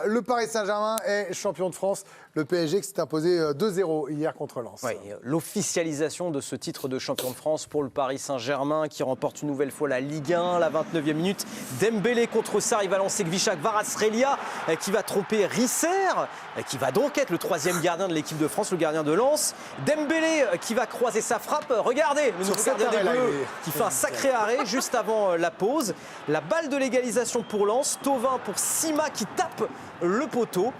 le Paris Saint-Germain est champion de France. Le PSG qui s'est imposé 2-0 hier contre Lens. Oui, l'officialisation de ce titre de champion de France pour le Paris Saint-Germain qui remporte une nouvelle fois la Ligue 1, la 29e minute. Dembélé contre Sarr, il va lancer Gvicha Kvaratskhelia qui va tromper Risser, qui va donc être le 3e gardien de l'équipe de France, le gardien de Lens. Dembélé qui va croiser sa frappe. Regardez, le nouveau gardien des Bleus qui fait un sacré arrêt juste avant la pause. La balle de l'égalisation pour Lens, Thauvin pour Sima qui tape le poteau.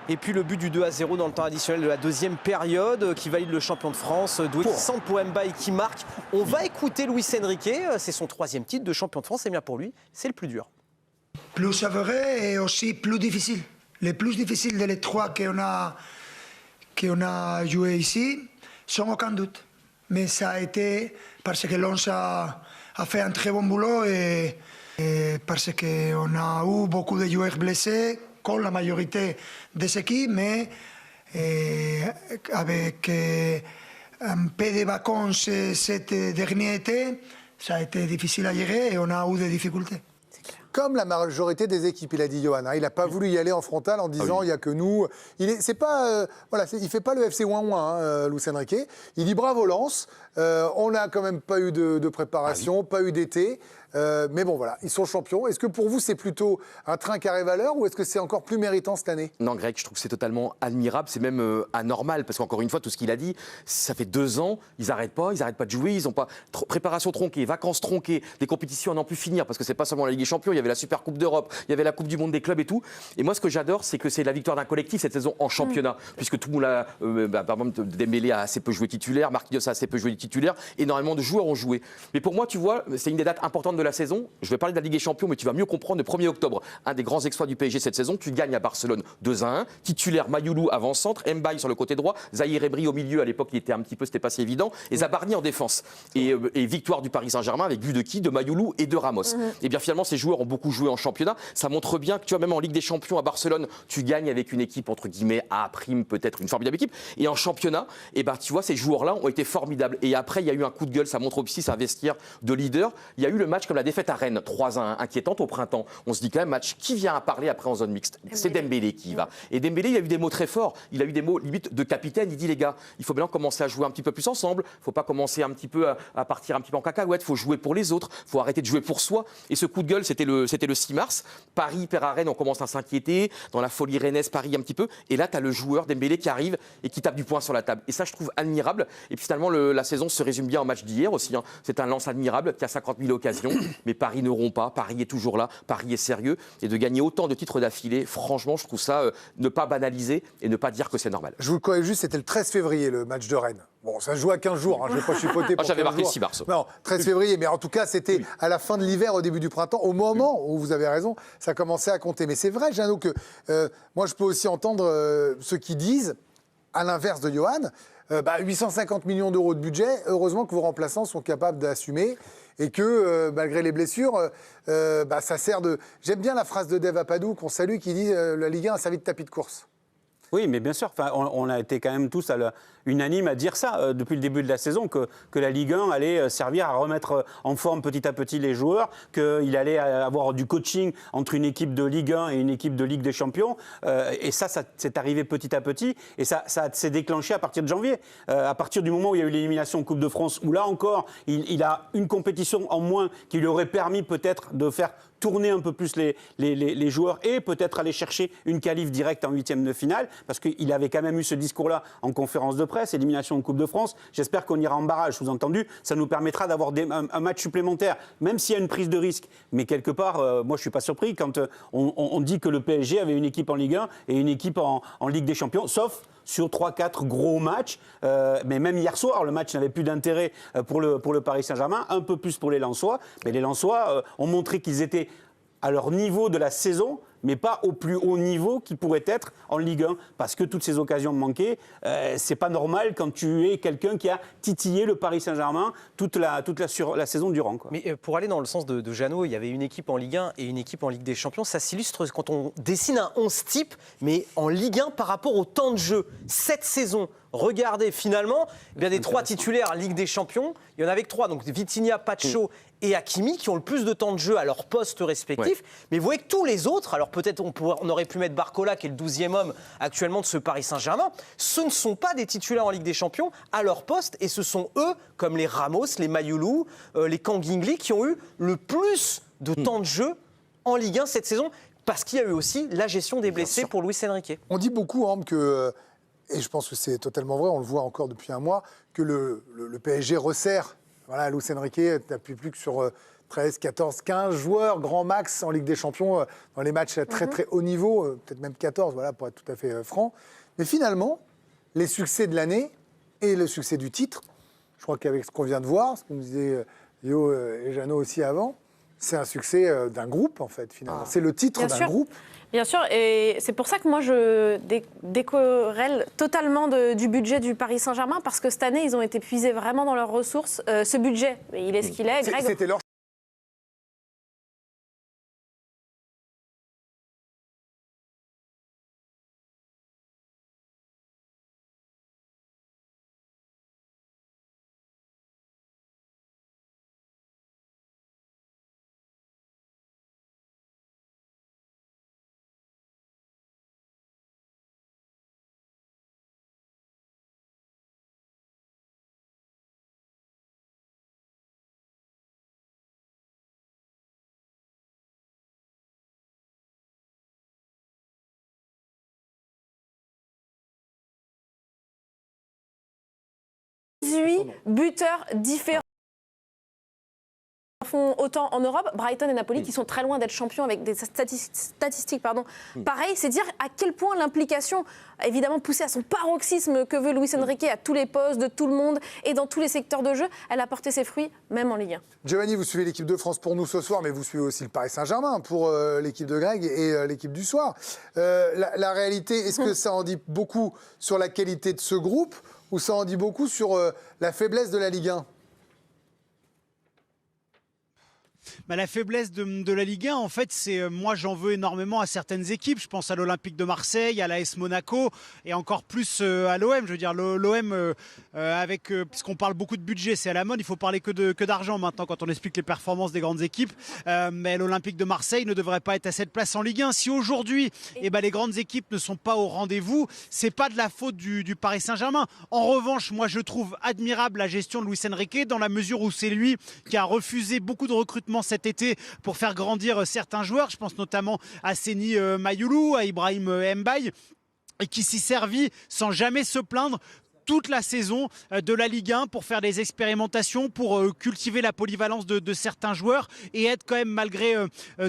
Et puis le but du 2-0 dans le temps additionnel de la deuxième période qui valide le champion de France. Doué qui centre pour Mbaye qui marque. On va écouter Luis Enrique, c'est son 3e titre de champion de France. Et bien pour lui, c'est le plus dur. Plus savoureux et aussi plus difficile. Les plus difficiles des trois qu'on a joué ici, sans aucun doute. Mais ça a été parce que Lens a fait un très bon boulot et parce qu'on a eu beaucoup de joueurs blessés, comme la majorité des équipes, mais avec un peu de vacances cet dernier été, ça a été difficile à gérer et on a eu des difficultés. Comme la majorité des équipes, il a dit Johan. Il n'a pas voulu y aller en frontal en disant il n'y a que nous. Il ne fait pas le FC ouin-ouin, Luis Enrique. Il dit bravo Lens. On n'a quand même pas eu de préparation, pas eu d'été. Mais bon, voilà, ils sont champions. Est-ce que pour vous, c'est plutôt un train qui arrive à l'heure ou est-ce que c'est encore plus méritant cette année? Non, Greg, je trouve que c'est totalement admirable. C'est même anormal parce qu'encore une fois, tout ce qu'il a dit, ça fait 2 ans, ils n'arrêtent pas de jouer. Ils n'ont pas préparation tronquée, vacances tronquées, des compétitions à n'en plus finir parce que c'est pas seulement la Ligue des Champions. Il y avait la Super Coupe d'Europe, il y avait la Coupe du Monde des clubs et tout. Et moi, ce que j'adore, c'est que c'est la victoire d'un collectif cette saison en championnat, puisque tout le monde a, par exemple, Dembélé a assez peu joué titulaire, Marquinhos a assez peu joué titulaire, énormément de joueurs ont joué. Mais pour moi, tu vois, c'est une des dates importantes de la saison. Je vais parler de la Ligue des Champions, mais tu vas mieux comprendre le 1er octobre. Un des grands exploits du PSG cette saison, tu gagnes à Barcelone 2-1, titulaire Mayoulou avant-centre, Mbaye sur le côté droit, Zahir Emery au milieu, à l'époque il était un petit peu, c'était pas si évident, et Zabarni en défense. Et victoire du Paris Saint-Germain avec but de qui? De Mayoulou et de Ramos. Et bien finalement, ces joueurs ont beaucoup joué en championnat. Ça montre bien que tu vois, même en Ligue des Champions à Barcelone, tu gagnes avec une équipe entre guillemets A', peut-être une formidable équipe. Et en championnat, et ben tu vois, ces joueurs-là ont été formidables. Et après, il y a eu un coup de gueule, ça montre aussi un vestiaire de leader. Il y a eu le match comme la défaite à Rennes, 3-1, inquiétante au printemps. On se dit quand même, match qui vient à parler après en zone mixte? C'est Dembélé qui y va. Et Dembélé, il a eu des mots très forts. Il a eu des mots limite de capitaine. Il dit les gars, il faut bien commencer à jouer un petit peu plus ensemble. Il ne faut pas commencer un petit peu à partir un petit peu en cacahuète. Il faut jouer pour les autres. Il faut arrêter de jouer pour soi. Et ce coup de gueule, c'était le 6 mars. Paris perd à Rennes, on commence à s'inquiéter. Dans la folie rennaise, Paris un petit peu. Et là, tu as le joueur Dembélé qui arrive et qui tape du poing sur la table. Et ça, je trouve admirable. Et puis finalement, la saison se résume bien au match d'hier aussi. Hein. C'est un Lens admirable qui a 50 000 occasions. Mais Paris ne rompt pas. Paris est toujours là. Paris est sérieux. Et de gagner autant de titres d'affilée, franchement, je trouve ça ne pas banaliser et ne pas dire que c'est normal. Je vous le connais juste, c'était le 13 février, le match de Rennes. Bon, ça se joue à 15 jours, hein, je ne vais pas chipoter pour j'avais marqué le 15 6 mars. Non, 13 février, mais en tout cas, c'était à la fin de l'hiver, au début du printemps, au moment où vous avez raison, ça commençait à compter. Mais c'est vrai, Jeannot, que moi, je peux aussi entendre ceux qui disent, à l'inverse de Johan, 850 millions d'euros de budget, heureusement que vos remplaçants sont capables d'assumer et que, malgré les blessures, ça sert de... J'aime bien la phrase de Dave Apadou qu'on salue qui dit la Ligue 1 a servi de tapis de course. Oui, mais bien sûr, on a été quand même tous unanimes à dire ça depuis le début de la saison, que la Ligue 1 allait servir à remettre en forme petit à petit les joueurs, qu'il allait avoir du coaching entre une équipe de Ligue 1 et une équipe de Ligue des Champions. Et ça s'est arrivé petit à petit et ça s'est déclenché à partir de janvier. À partir du moment où il y a eu l'élimination en Coupe de France, où là encore, il a une compétition en moins qui lui aurait permis peut-être de faire tourner un peu plus les joueurs et peut-être aller chercher une qualif directe en 8e de finale, parce qu'il avait quand même eu ce discours-là en conférence de presse, élimination en Coupe de France. J'espère qu'on ira en barrage, sous-entendu. Ça nous permettra d'avoir un match supplémentaire, même s'il y a une prise de risque. Mais quelque part, moi, je ne suis pas surpris quand on dit que le PSG avait une équipe en Ligue 1 et une équipe en Ligue des Champions, sauf sur 3-4 gros matchs. Mais même hier soir, le match n'avait plus d'intérêt pour le Paris Saint-Germain, un peu plus pour les Lensois. Mais les Lensois ont montré qu'ils étaient à leur niveau de la saison, mais pas au plus haut niveau qu'ils pourraient être en Ligue 1, parce que toutes ces occasions manquées, c'est pas normal quand tu es quelqu'un qui a titillé le Paris Saint-Germain toute la saison durant, quoi. Mais pour aller dans le sens de Jeannot, il y avait une équipe en Ligue 1 et une équipe en Ligue des Champions. Ça s'illustre quand on dessine un 11 type, mais en Ligue 1 par rapport au temps de jeu. Cette saison, regardez finalement, eh bien, des 3 titulaires Ligue des Champions, il y en avait que 3, donc Vitinha, Pacho et Hakimi qui ont le plus de temps de jeu à leur poste respectif. Mais vous voyez que tous les autres, alors peut-être on aurait pu mettre Barcola qui est le 12e homme actuellement de ce Paris Saint-Germain, ce ne sont pas des titulaires en Ligue des Champions à leur poste et ce sont eux, comme les Ramos, les Mayoulou, les Kangingli, qui ont eu le plus de temps de jeu en Ligue 1 cette saison, parce qu'il y a eu aussi la gestion des blessés pour Luis Enrique. On dit beaucoup, Ambre, que, et je pense que c'est totalement vrai, on le voit encore depuis un mois, que le PSG resserre. Voilà, Luis Enrique n'appuie plus que sur 13, 14, 15 joueurs, grand max en Ligue des Champions, dans les matchs à très très haut niveau, peut-être même 14, voilà, pour être tout à fait franc. Mais finalement, les succès de l'année et le succès du titre, je crois qu'avec ce qu'on vient de voir, ce que nous disaient Yo et Jeannot aussi avant, c'est un succès d'un groupe, en fait, finalement. C'est le titre d'un groupe. Bien sûr, et c'est pour ça que moi, je décorrèle totalement du budget du Paris Saint-Germain, parce que cette année, ils ont été puisés vraiment dans leurs ressources. Ce budget, il est ce qu'il est. Greg... C'était leur buteurs différents font autant en Europe. Brighton et Napoli qui sont très loin d'être champions avec des statistiques pareil, c'est dire à quel point l'implication, évidemment poussée à son paroxysme que veut Luis Enrique à tous les postes de tout le monde et dans tous les secteurs de jeu, elle a porté ses fruits même en Ligue 1. Giovanni, vous suivez l'équipe de France pour nous ce soir, mais vous suivez aussi le Paris Saint-Germain pour l'équipe de Greg et l'équipe du soir. La réalité, est-ce que ça en dit beaucoup sur la qualité de ce groupe ou ça en dit beaucoup sur la faiblesse de la Ligue 1 ? La faiblesse de la Ligue 1, en fait, c'est moi j'en veux énormément à certaines équipes. Je pense à l'Olympique de Marseille, à l'AS Monaco et encore plus à l'OM. Je veux dire, l'OM, puisqu'on parle beaucoup de budget, c'est à la mode, il faut parler que d'argent maintenant quand on explique les performances des grandes équipes. Mais l'Olympique de Marseille ne devrait pas être à cette place en Ligue 1. Si aujourd'hui, les grandes équipes ne sont pas au rendez-vous, c'est pas de la faute du Paris Saint-Germain. En revanche, moi je trouve admirable la gestion de Luis Enrique dans la mesure où c'est lui qui a refusé beaucoup de recrutements cet été pour faire grandir certains joueurs. Je pense notamment à Seny Mayoulou, à Ibrahim Mbaye, et qui s'y servit sans jamais se plaindre toute la saison de la Ligue 1 pour faire des expérimentations, pour cultiver la polyvalence de certains joueurs et être quand même malgré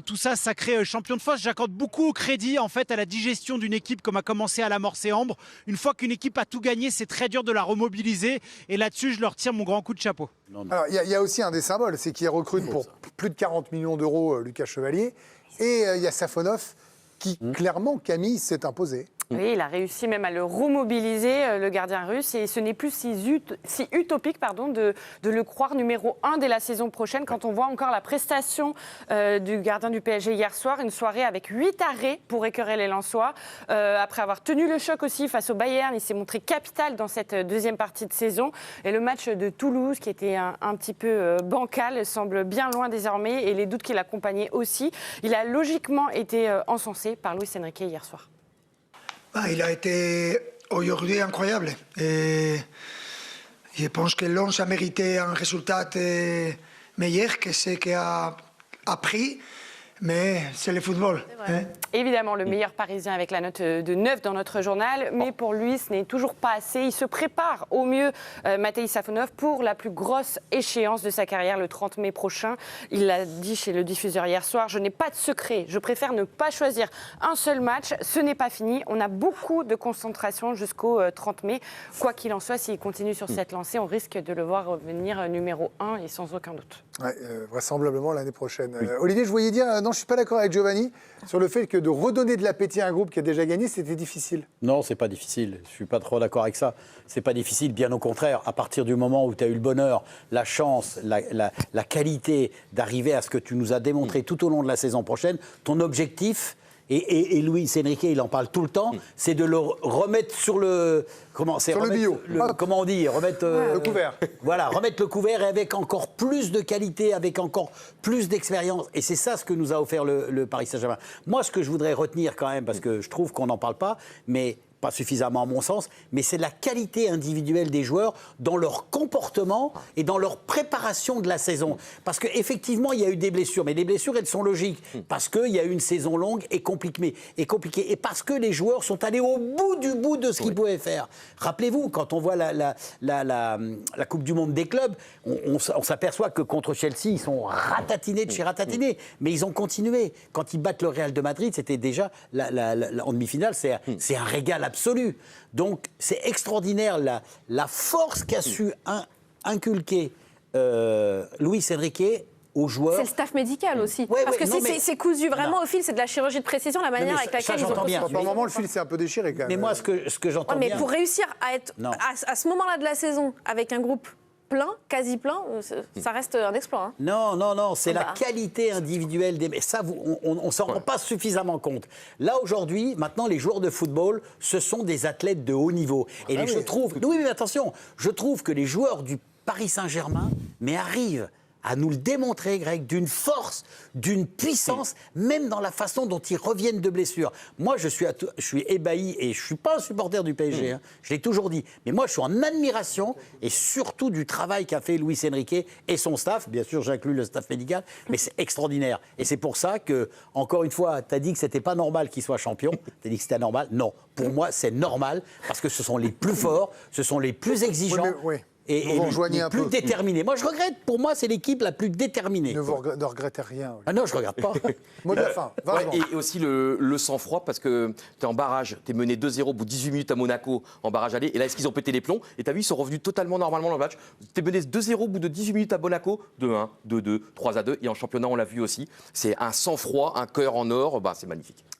tout ça sacré champion de France. J'accorde beaucoup au crédit en fait à la digestion d'une équipe comme a commencé à l'amorcer Ambre. Une fois qu'une équipe a tout gagné, c'est très dur de la remobiliser et là-dessus je leur tire mon grand coup de chapeau. Alors il y a aussi un des symboles, c'est qu'il recrute pour plus de 40 millions d'euros Lucas Chevalier et il y a Safonov qui clairement, Camille, s'est imposé. Oui, il a réussi même à le remobiliser, le gardien russe. Et ce n'est plus si utopique de le croire numéro 1 dès la saison prochaine. Quand on voit encore la prestation du gardien du PSG hier soir, une soirée avec 8 arrêts pour écœurer les Lensois. Après avoir tenu le choc aussi face au Bayern, il s'est montré capital dans cette deuxième partie de saison. Et le match de Toulouse, qui était un petit peu bancal, semble bien loin désormais. Et les doutes qui l'accompagnaient aussi. Il a logiquement été encensé par Luis Enrique hier soir. Il a été aujourd'hui incroyable. Et je pense que Lens a mérité un résultat meilleur que ce qu'il a pris. Mais c'est le football. Hein. Évidemment, le meilleur Parisien avec la note de 9 dans notre journal. Mais pour lui, ce n'est toujours pas assez. Il se prépare au mieux, Matej Safonov, pour la plus grosse échéance de sa carrière, le 30 mai prochain. Il l'a dit chez le diffuseur hier soir, je n'ai pas de secret. Je préfère ne pas choisir un seul match. Ce n'est pas fini. On a beaucoup de concentration jusqu'au 30 mai. Quoi qu'il en soit, s'il continue sur cette lancée, on risque de le voir revenir numéro 1 et sans aucun doute. Ouais, vraisemblablement l'année prochaine. Oui. Olivier, je voyais dire, non, je ne suis pas d'accord avec Giovanni sur le fait que de redonner de l'appétit à un groupe qui a déjà gagné, c'était difficile. Non, c'est pas difficile. Je ne suis pas trop d'accord avec ça. C'est pas difficile, bien au contraire. À partir du moment où tu as eu le bonheur, la chance, la qualité d'arriver à ce que tu nous as démontré tout au long de la saison prochaine, ton objectif et Luis Enrique, il en parle tout le temps, c'est de le remettre sur le... Sur le bio. Comment on dit remettre, Le couvert. Voilà, remettre le couvert et avec encore plus de qualité, avec encore plus d'expérience. Et c'est ça ce que nous a offert le Paris Saint-Germain. Moi, ce que je voudrais retenir quand même, parce que je trouve qu'on n'en parle pas, mais pas suffisamment à mon sens, mais c'est la qualité individuelle des joueurs dans leur comportement et dans leur préparation de la saison. Parce qu'effectivement, il y a eu des blessures, mais les blessures, elles sont logiques, parce qu'il y a eu une saison longue et compliquée, et parce que les joueurs sont allés au bout de ce qu'ils pouvaient faire. Rappelez-vous, quand on voit la Coupe du Monde des clubs, on s'aperçoit que contre Chelsea, ils sont ratatinés de chez ratatinés, mais ils ont continué. Quand ils battent le Real de Madrid, c'était déjà, en demi-finale, c'est un régal absolu. Donc, c'est extraordinaire la force qu'a su inculquer Luis Enrique aux joueurs. C'est le staff médical aussi. Ouais, parce ouais, que non, c'est cousu vraiment au fil, c'est de la chirurgie de précision, la manière avec laquelle ils ont j'entends bien. construit. Par moment, le fil s'est un peu déchiré quand même. Mais moi, ce que j'entends Mais bien... pour réussir à être Non. à ce moment-là de la saison avec un groupe plein, quasi plein, ça reste un exploit. Hein. Non, c'est la Bah. qualité individuelle des... Mais ça, on ne s'en rend pas suffisamment compte. Là, aujourd'hui, maintenant, les joueurs de football, ce sont des athlètes de haut niveau. Et je trouve... Oui, mais attention, je trouve que les joueurs du Paris Saint-Germain arrivent à nous le démontrer, Greg, d'une force, d'une puissance, même dans la façon dont ils reviennent de blessures. Moi, je suis ébahi, et je ne suis pas un supporter du PSG, hein, je l'ai toujours dit, mais moi, je suis en admiration, et surtout du travail qu'a fait Luis Enrique et son staff, bien sûr, j'inclus le staff médical, mais c'est extraordinaire. Et c'est pour ça que, encore une fois, tu as dit que c'était pas normal qu'il soit champion, tu as dit que c'était anormal. Non, pour moi, c'est normal, parce que ce sont les plus forts, ce sont les plus exigeants. Oui. Et Vous rejoignez les un plus peu. déterminés. Moi, je regrette. Pour moi, c'est l'équipe la plus déterminée. Ne regrettez rien. Ah non, je regrette pas. Mot de la fin. Ouais, Vincent. et aussi le sang-froid, parce que tu es en barrage, tu es mené 2-0 au bout de 18 minutes à Monaco en barrage aller, et là, est-ce qu'ils ont pété les plombs? Et tu as vu, ils sont revenus totalement normalement dans le match. Tu es mené 2-0 au bout de 18 minutes à Monaco, 2-1, 2-2, 3-2, et en championnat, on l'a vu aussi. C'est un sang-froid, un cœur en or, c'est magnifique.